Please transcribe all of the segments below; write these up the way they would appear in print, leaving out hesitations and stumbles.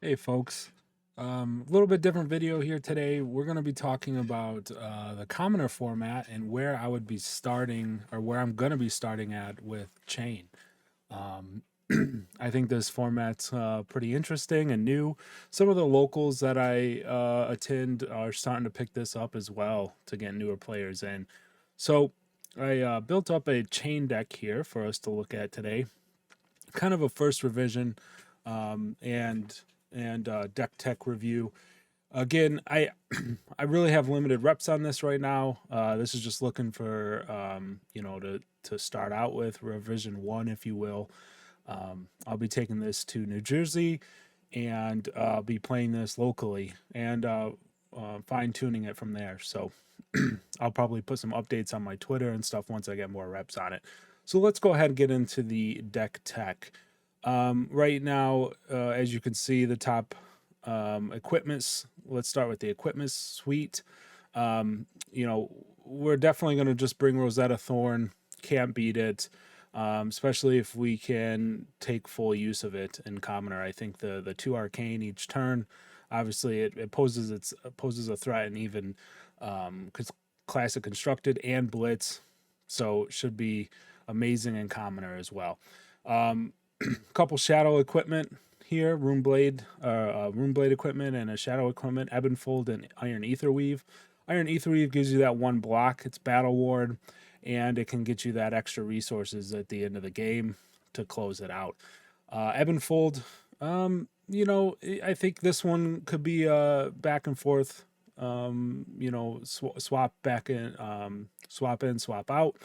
Hey folks, a little bit different video here today. We're going to be talking about the commoner format and where I would be starting, or where I'm going to be starting at with Chane. Um, I think this format's pretty interesting and new. Some of the locals that I attend are starting to pick this up as well to get newer players in. So I built up a Chane deck here for us to look at today. Kind of a first revision and deck tech review. Again, I I really have limited reps on this right now. This is just looking for to start out with revision one, if you will. I'll be taking this to New Jersey, and I'll be playing this locally and fine tuning it from there. So I'll probably put some updates on my Twitter and stuff once I get more reps on it. So let's go ahead and get into the deck tech. Right now, as you can see, the top equipments. Let's start with the equipment suite. We're definitely going to just bring Rosetta Thorn. Can't beat it, especially if we can take full use of it in Commoner. I think the 2 arcane each turn. Obviously, it poses a threat, and even classic constructed and blitz, so it should be amazing in Commoner as well. Couple shadow equipment here, rune blade equipment, and a shadow equipment, ebb and fold and iron ether weave. Iron ether weave gives you that one block. It's battle ward, and it can get you that extra resources at the end of the game to close it out. Ebb and fold, I think this one could be back and forth. Swap back in, swap in, swap out.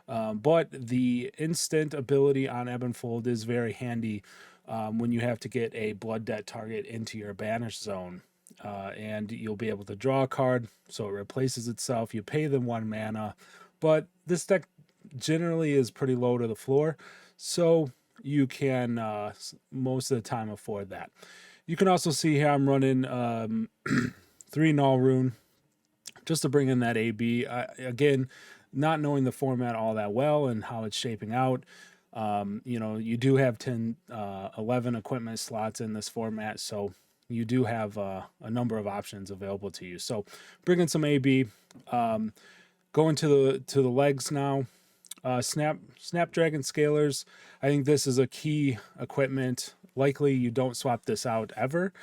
But the instant ability on Ebb and Fold is very handy when you have to get a blood debt target into your banish zone. And you'll be able to draw a card, so it replaces itself. You pay them 1 mana, but this deck generally is pretty low to the floor, so you can most of the time afford that. You can also see here I'm running 3 Null Rune just to bring in that AB. Again, not knowing the format all that well and how it's shaping out. You do have 11 equipment slots in this format, so you do have a number of options available to you. So bringing some AB, going to the legs now. Snapdragon scalers. I think this is a key equipment. Likely you don't swap this out ever.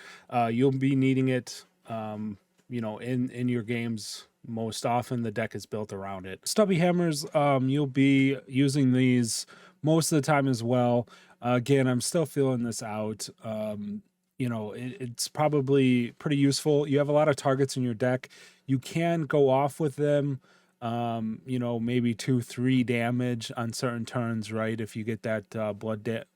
You'll be needing it, in your games most often. The deck is built around it. Stubby hammers, you'll be using these most of the time as well. Again, I'm still feeling this out. It's probably pretty useful. You have a lot of targets in your deck. You can go off with them, maybe 2-3 damage on certain turns, right? If you get that blood debt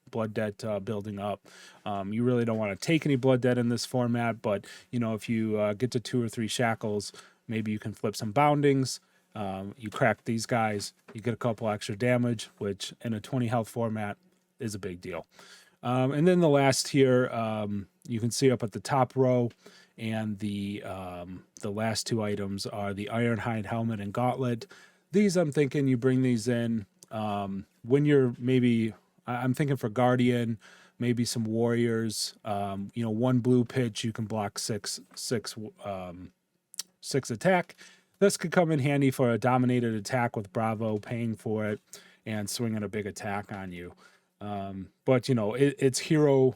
building up. You really don't want to take any blood debt in this format, but if you get to 2 or 3 shackles, maybe you can flip some boundings. You crack these guys, you get a couple extra damage, which in a 20 health format is a big deal. And then the last here, you can see up at the top row, and the last 2 items are the Ironhide helmet and gauntlet. These, I'm thinking you bring these in when you're I'm thinking for Guardian, maybe some warriors. 1 blue pitch, you can block 6 attack. This could come in handy for a dominated attack with Bravo paying for it and swinging a big attack on you. But it's hero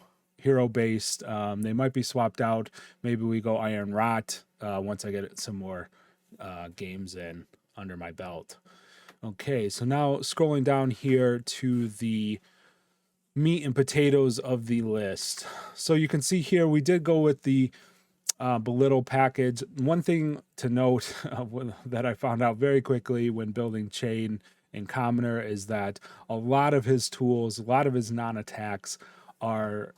based. They might be swapped out. Maybe we go Iron Rot once I get some more games in under my belt. Okay, so now scrolling down here to the meat and potatoes of the list. So you can see here we did go with the belittle package. One thing to note that I found out very quickly when building Chane and Commoner is that a lot of his tools, a lot of his non-attacks are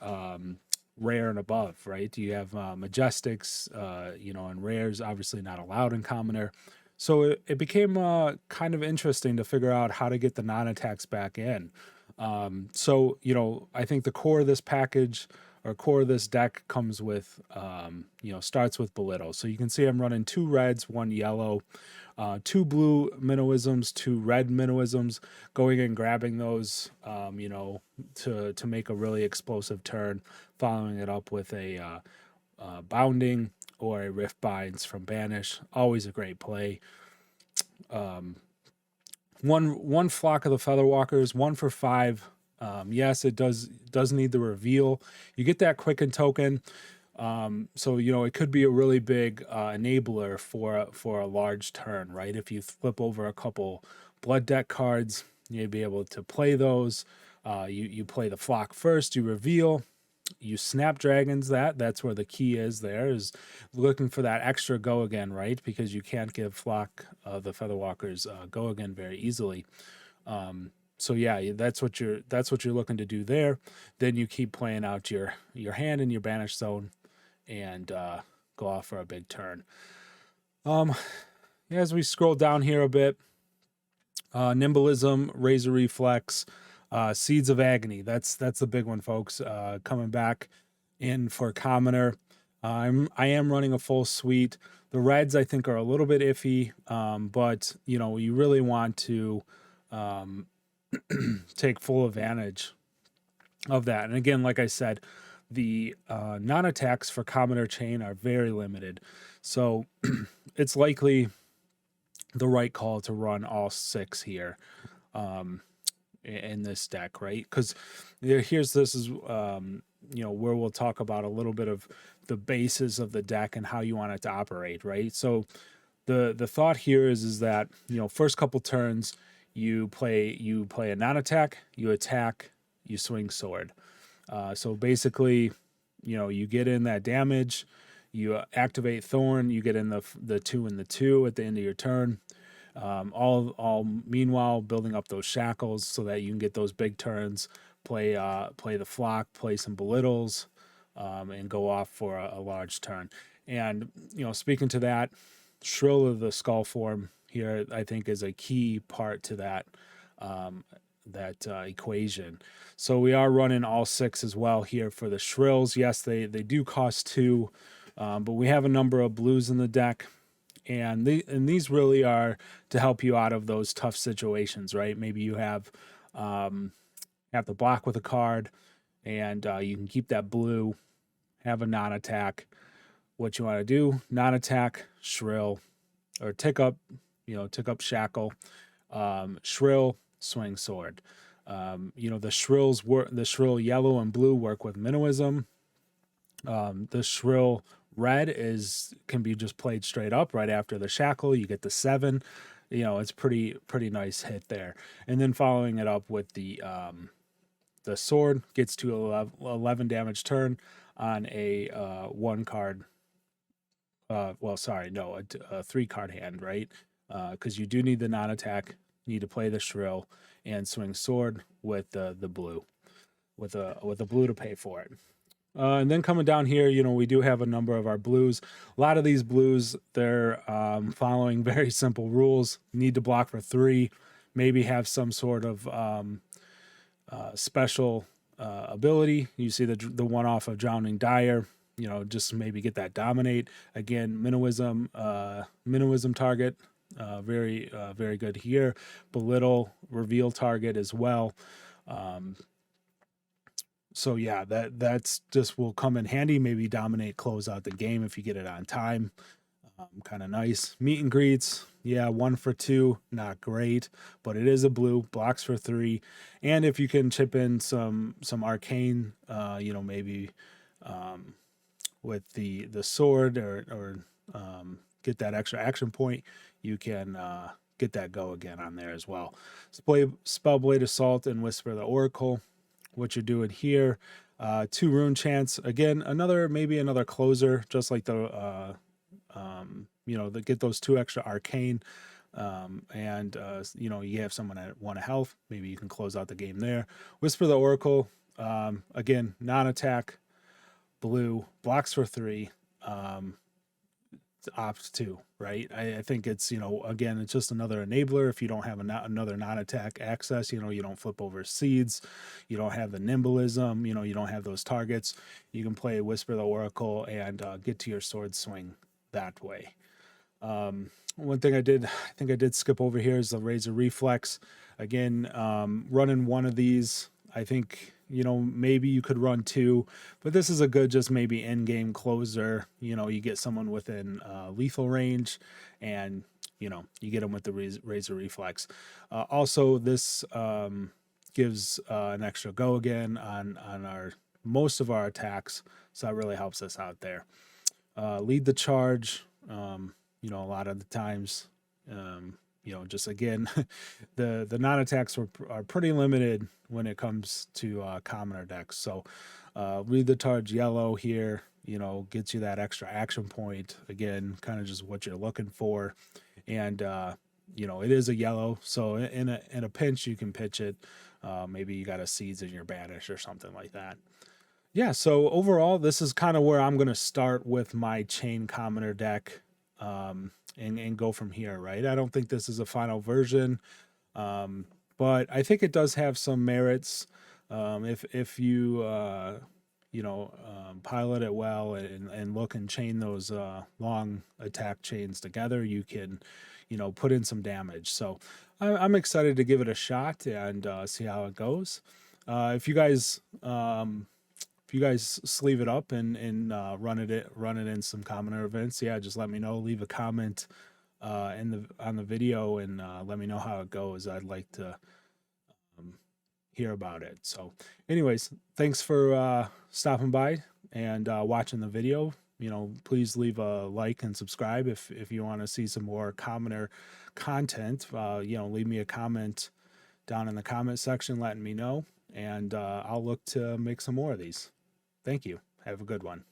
rare and above, right? You have Majestics, and rares obviously not allowed in Commoner. So it became kind of interesting to figure out how to get the non-attacks back in. I think the core of this package or core of this deck comes with, starts with belittle. So you can see I'm running 2 reds, 1 yellow. Two blue minnowisms, two red minnowisms, going and grabbing those, to make a really explosive turn, following it up with a bounding or a rift binds from banish. Always a great play. One flock of the featherwalkers, 1 for 5. Yes, it does need the reveal. You get that quicken token. So it could be a really big enabler for a large turn, right? If you flip over a couple blood deck cards, you'd be able to play those. You play the flock first, you reveal, you snapdragons that's where the key is. There is looking for that extra go again, right? Because you can't give flock the featherwalkers go again very easily. So yeah, that's what you're looking to do there. Then you keep playing out your hand in your banish zone and go off for a big turn. As we scroll down here a bit, Nimblism, Razor Reflex, Seeds of Agony. That's the big one, folks. Coming back in for Commoner. I am running a full suite. The reds I think are a little bit iffy, but you really want to take full advantage of that. And again, like I said, the non-attacks for Commoner Chane are very limited, so it's likely the right call to run all 6 here in this deck, right? Because this is where we'll talk about a little bit of the basis of the deck and how you want it to operate, right? So the thought here is that first couple turns you play a non-attack, you attack, you swing sword. So basically, you get in that damage, you activate Thorn, you get in the 2 and the 2 at the end of your turn. All meanwhile building up those shackles so that you can get those big turns, play the flock, play some belittles, and go off for a large turn. And speaking to that, Shrill of the Skull form here, I think, is a key part to that equation. So we are running all 6 as well here for the Shrills. Yes, they do cost 2, but we have a number of blues in the deck. And these really are to help you out of those tough situations, right? Maybe you have to block with a card, and you can keep that blue, have a non-attack. What you want to do, non-attack, Shrill, or tick up Shackle, Shrill, swing sword. The Shrills work. The Shrill yellow and blue work with Minnowism. The Shrill red can be just played straight up right after the Shackle. You get the 7. It's pretty nice hit there. And then following it up with the sword gets to 11 damage turn on a 1 card. A 3-card hand, right? Because you do need the non-attack, you need to play the Shrill and swing sword with the blue, with a blue to pay for it. And then coming down here, we do have a number of our blues. A lot of these blues, they're following very simple rules. You need to block for 3, maybe have some sort of special ability. You see the one off of Drowning Dire. Just maybe get that dominate. Again, Minnowism target, very good here. Belittle, reveal target as well. So yeah, that's just will come in handy. Maybe dominate, close out the game if you get it on time. Kind of nice. Meet and greets, yeah, 1 for 2, not great, but it is a blue, blocks for 3, and if you can chip in some arcane, maybe with the sword or get that extra action point, you can get that go again on there as well. So play Spellblade Assault and Whisper the Oracle. What you're doing here, 2 Rune Chants. Again, another closer, just like the get those 2 extra arcane, and you have someone at 1 health. Maybe you can close out the game there. Whisper the Oracle. Again, non-attack, blue, blocks for 3. Opt 2, right? I think it's, again, it's just another enabler. If you don't have another non-attack access, you don't flip over seeds, you don't have the nimblism, you don't have those targets, you can play Whisper the Oracle and get to your sword swing that way. one thing I think I did skip over here is the razor reflex. Again, running one of these, I think, maybe you could run two, but this is a good just maybe end game closer. You get someone within lethal range, and you get them with the razor reflex. Also, this gives an extra go again on our most of our attacks, so that really helps us out there. Lead the charge. A lot of the times, just again, the non attacks are pretty limited when it comes to commoner decks. So, lead the charge yellow here, gets you that extra action point. Again, kind of just what you're looking for, and it is a yellow, so in a pinch you can pitch it. Maybe you got a seeds in your banish or something like that. Yeah, so overall, this is kind of where I'm going to start with my Chane Commoner deck, and go from here, right? I don't think this is a final version, but I think it does have some merits. If you, pilot it well and look and chain those long attack chains together, you can, put in some damage. So I'm excited to give it a shot and see how it goes. If you guys sleeve it up and run it in some commoner events, yeah, just let me know. Leave a comment on the video and let me know how it goes. I'd like to hear about it. So, anyways, thanks for stopping by and watching the video. Please leave a like and subscribe if you want to see some more commoner content. Leave me a comment down in the comment section letting me know, and I'll look to make some more of these. Thank you. Have a good one.